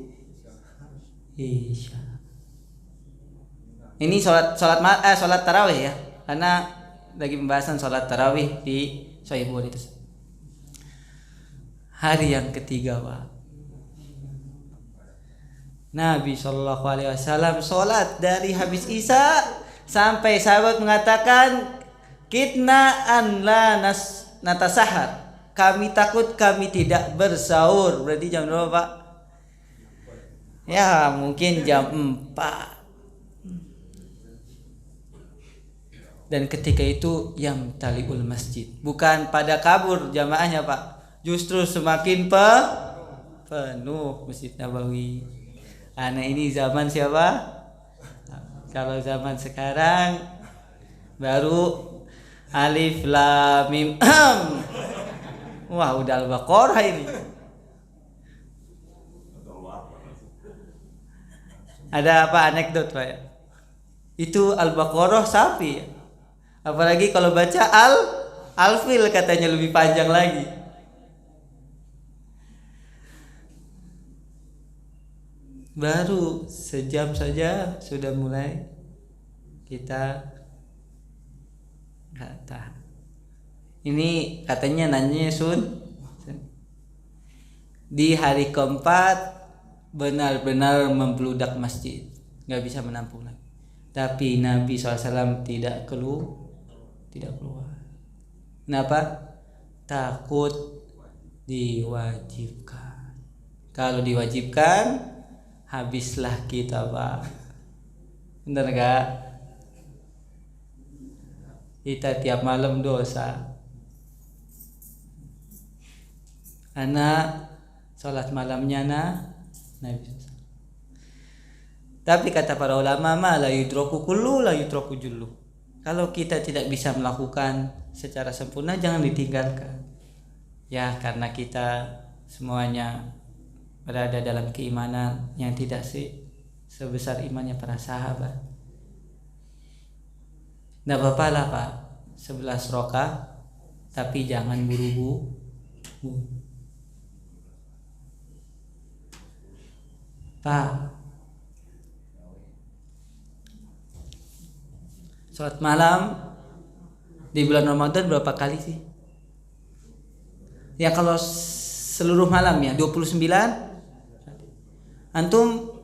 Isya. Ini sholat tarawih ya. Karena lagi pembahasan sholat tarawih di Sahih Bukhari itu. Hari yang ketiga Pak, Nabi Shallallahu Alaihi Wasallam sholat dari habis Isya sampai sahabat mengatakan kitna an la natasahar, kami takut kami tidak bersahur. Berarti jam berapa Pak? Ya mungkin jam 4. Dan ketika itu yang taliul masjid, bukan pada kabur jamaahnya Pak, justru semakin penuh Masjid Nabawi. Karena ini zaman siapa? Kalau zaman sekarang baru alif lam mim. Wah, udah Al-Baqarah ini. Ada apa anekdot Pak ya? Itu Al-Baqarah sapi. Apalagi kalau baca Al-Fil katanya lebih panjang lagi. baru sejam saja sudah mulai kita nggak tahan. Ini katanya nanya Sun, di hari keempat benar-benar membludak masjid, nggak bisa menampung lagi. Tapi Nabi SAW tidak keluar. Kenapa? Takut diwajibkan. Kalau diwajibkan, habislah kita, Pak. Bener gak? Kita tiap malam dosa. Anak sholat malamnya Nabi. Tapi kata para ulama, la yudraku kullu la yudraku jullu. Kalau kita tidak bisa melakukan secara sempurna, jangan ditinggalkan. Ya, karena kita semuanya berada dalam keimanan yang tidak sebesar imannya para sahabat. Nggak apa-apa lah Pak, 11 rakaat, tapi jangan buru-buru. Pak, sholat malam di bulan Ramadan berapa kali sih? Ya kalau seluruh malam ya 29. Antum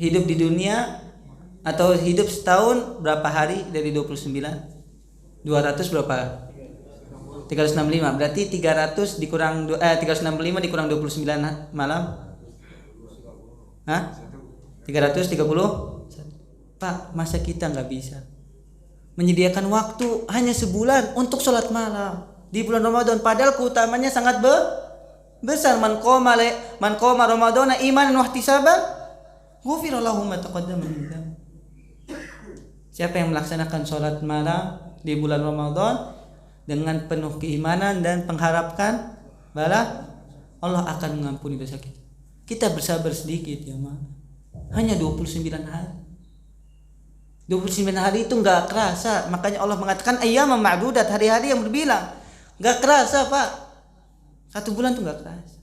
hidup di dunia atau hidup setahun berapa hari dari 29? 200 berapa? 365. Berarti 300 dikurang 365 dikurang 29 malam. Hah? 330? Pak, masa kita nggak bisa menyediakan waktu hanya sebulan untuk sholat malam di bulan Ramadan, padahal keutamanya sangat besar. Man qoma Ramadana imanan wa ihtisaban ghufira lahu ma taqaddama min dzambi. Siapa yang melaksanakan sholat malam di bulan Ramadan dengan penuh keimanan dan pengharapan bala, Allah akan mengampuni dosa kita. Kita bersabar sedikit ya, Ma. Hanya 29 hari. 29 hari itu enggak kerasa. Makanya Allah mengatakan ayyaman ma'dudat, hari-hari yang berbilang. Enggak kerasa, Pak. 1 bulan itu enggak kerasa.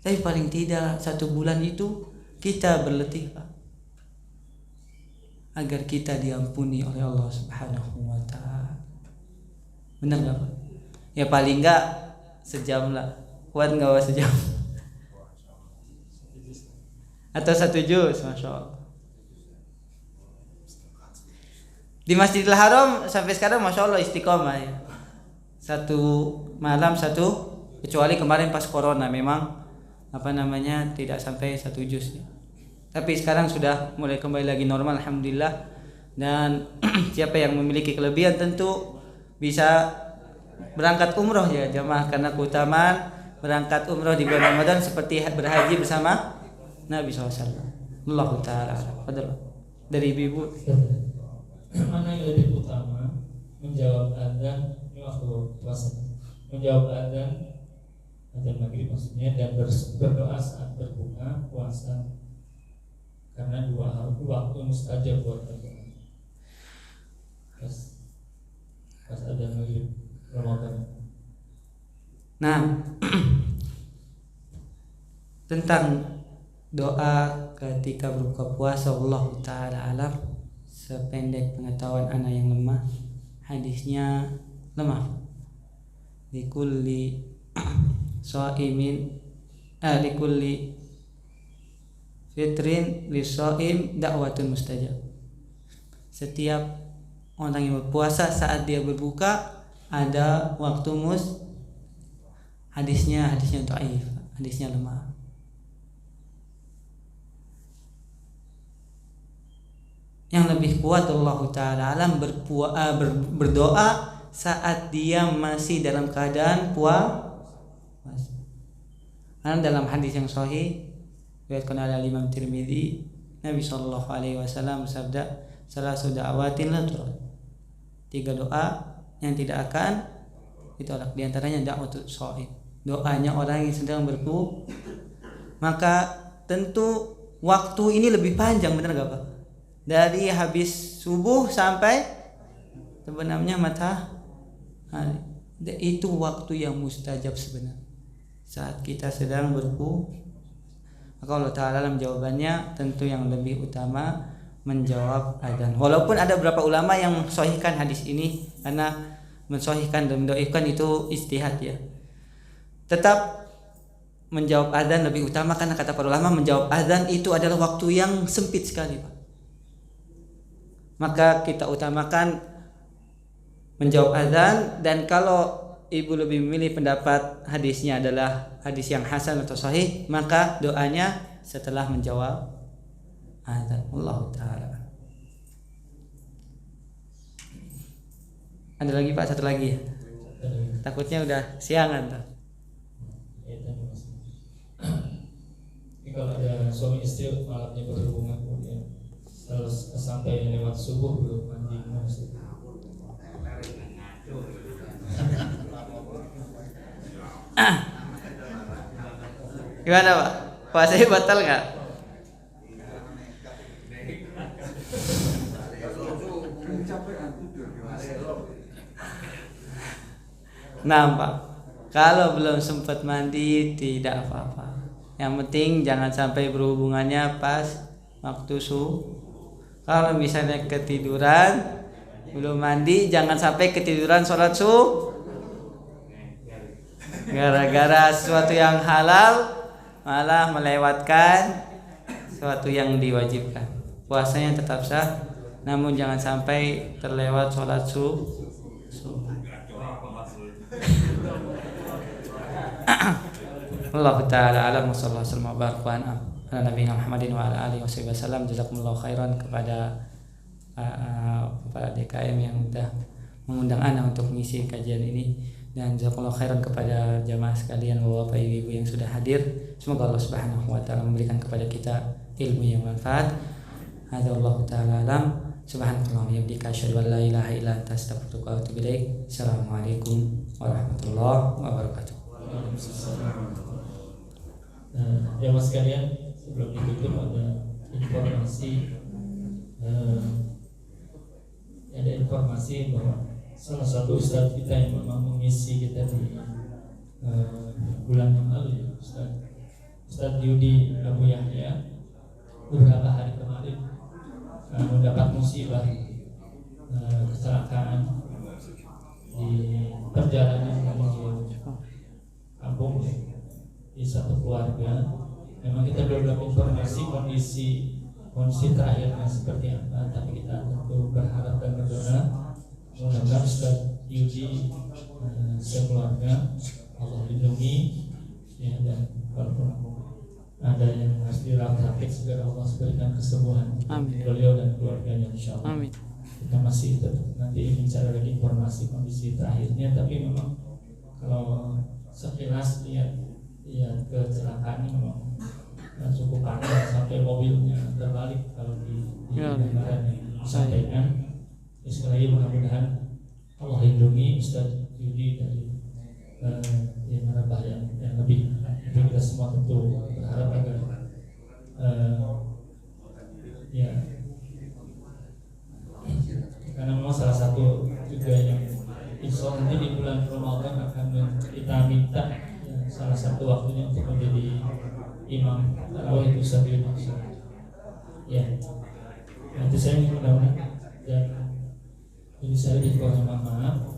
Tapi paling tidak 1 bulan itu kita berletih, Pak. Agar kita diampuni oleh Allah Subhanahu wa taala. Benar enggak, Pak? Ya paling enggak sejam lah. Kuat enggak sejam? Atau 1 juz, Masya Allah. Di Masjidil Haram sampai sekarang Masya Allah istiqomah ya. 1 malam 1, kecuali kemarin pas corona memang tidak sampai 1 juz ya. Tapi sekarang sudah mulai kembali lagi normal alhamdulillah. Dan siapa yang memiliki kelebihan tentu bisa berangkat umroh ya jamaah, karena keutamaan berangkat umroh di bulan Ramadan seperti berhaji bersama Nabi SAW. Allah Ta'ala. Dari ibu. Mana yang lebih utama, menjawab adzan ini waktu puasa, menjawab adzan maghrib maksudnya, dan berdoa saat berbuka puasa, karena 2 waktu mustajab buat berdoa. Pas adzan maghrib Ramadan. Nah, tentang doa ketika berbuka puasa, Allah Ta'ala alam, sependek pengetahuan anak yang lemah, hadisnya lemah. Likulli shaimin likulli fitrin lishaim da'watun mustajab. Setiap orang yang berpuasa saat dia berbuka ada waktu hadisnya dhaif, hadisnya lemah. Yang lebih kuat Allah Ta'ala alam berdoa saat dia masih dalam keadaan puasa. Karena dalam hadis yang sahih riwayatkan oleh Imam Tirmidzi, Nabi sallallahu alaihi wasallam bersabda, "Salasu da'awatin la turad." 3 doa yang tidak akan ditolak, di antaranya da'watul shaim, doanya orang yang sedang berpuasa. Maka tentu waktu ini lebih panjang, benar enggak, Pak? Dari habis subuh sampai sebenarnya matahari. Itu waktu yang mustajab sebenarnya. Saat kita sedang Maka Allah Ta'ala dalam jawabannya tentu yang lebih utama menjawab adzan. Walaupun ada beberapa ulama yang mensahihkan hadis ini, karena mensahihkan dan mendoakan itu ijtihad ya. Tetap menjawab adzan lebih utama, karena kata para ulama menjawab adzan itu adalah waktu yang sempit sekali, Pak. Maka kita utamakan menjawab adzan, dan kalau ibu lebih memilih pendapat hadisnya adalah hadis yang hasan atau sahih, maka doanya setelah menjawab adzan. Allah Ta'ala. Ada lagi Pak, satu lagi. Takutnya udah siangan tuh. Ini kalau ada suami istri malamnya berhubungan kemudian terus sampai lewat subuh belum mandi, gimana Pak? Puasanya batal nggak? Nah Pak, kalau belum sempat mandi tidak apa-apa. Yang penting jangan sampai berhubungannya pas waktu subuh. Kalau misalnya ketiduran belum mandi, jangan sampai ketiduran sholat subuh gara-gara sesuatu yang halal malah melewatkan sesuatu yang diwajibkan. Puasanya tetap sah, namun jangan sampai terlewat sholat subuh. Allah Ta'ala alam, sallallahu alaihi wasallam, barakwan ala nabiyina Muhammadin wa ala alihi wasallam. Jazakumullahu khairan kepada DKM yang sudah mengundang ana untuk mengisi kajian ini, dan jazakumullahu khairan kepada jamaah sekalian, bapak ibu yang sudah hadir. Semoga Allah Subhanahu wa taala memberikan kepada kita ilmu yang manfaat. Hadza wallahu ta'ala alam. Subhanallah wa bihamdika asyhadu an la ilaha illa anta astaghfiruka wa atubu ilaik. Assalamualaikum warahmatullahi wabarakatuh. Ya mas sekalian, sebelum ditutup ada informasi bahwa salah satu ustadz kita yang memang mengisi kita di bulan yang lalu, Ustadz Yudi Abu Yahya, beberapa hari kemarin mendapat musibah kecelakaan di perjalanan menuju kampung di satu keluarga. Memang kita belum dapat informasi kondisi terakhirnya seperti apa, tapi kita tentu berharap dan berdoa mudah-mudahan Ustaz Yudi sekeluarga Allah lindungi ya, dan walaupun ada yang harus dirawat sakit segera Allah berikan kesembuhan beliau dan keluarganya insyaallah. Amin. Kita masih nanti mencari lagi informasi kondisi terakhirnya, tapi memang kalau sekilas lihat kecelakaan ini memang cukup parah sampai mobilnya terbalik kalau di gambaran yang disampaikan. Sekali lagi mudah-mudahan Allah lindungi Ustaz Yudi dari bahaya yang lebih. Itu kita semua tentu berharap agar karena memang salah satu juga yang insya Allah nanti di bulan Ramadan akan kita minta salah satu waktunya untuk menjadi imam tarawih itu sendiri maksudnya. Ya, nanti saya mudah-mudahan dan ini saya mohon maaf.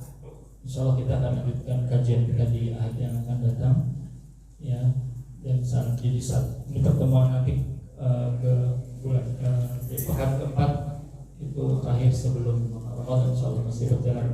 Insya Allah kita akan lanjutkan kajian kita di ahad yang akan datang. Ya, dan ini pertemuan nanti ke bulan pekan keempat itu terakhir sebelum Ramadan, insya Allah masih berjalan.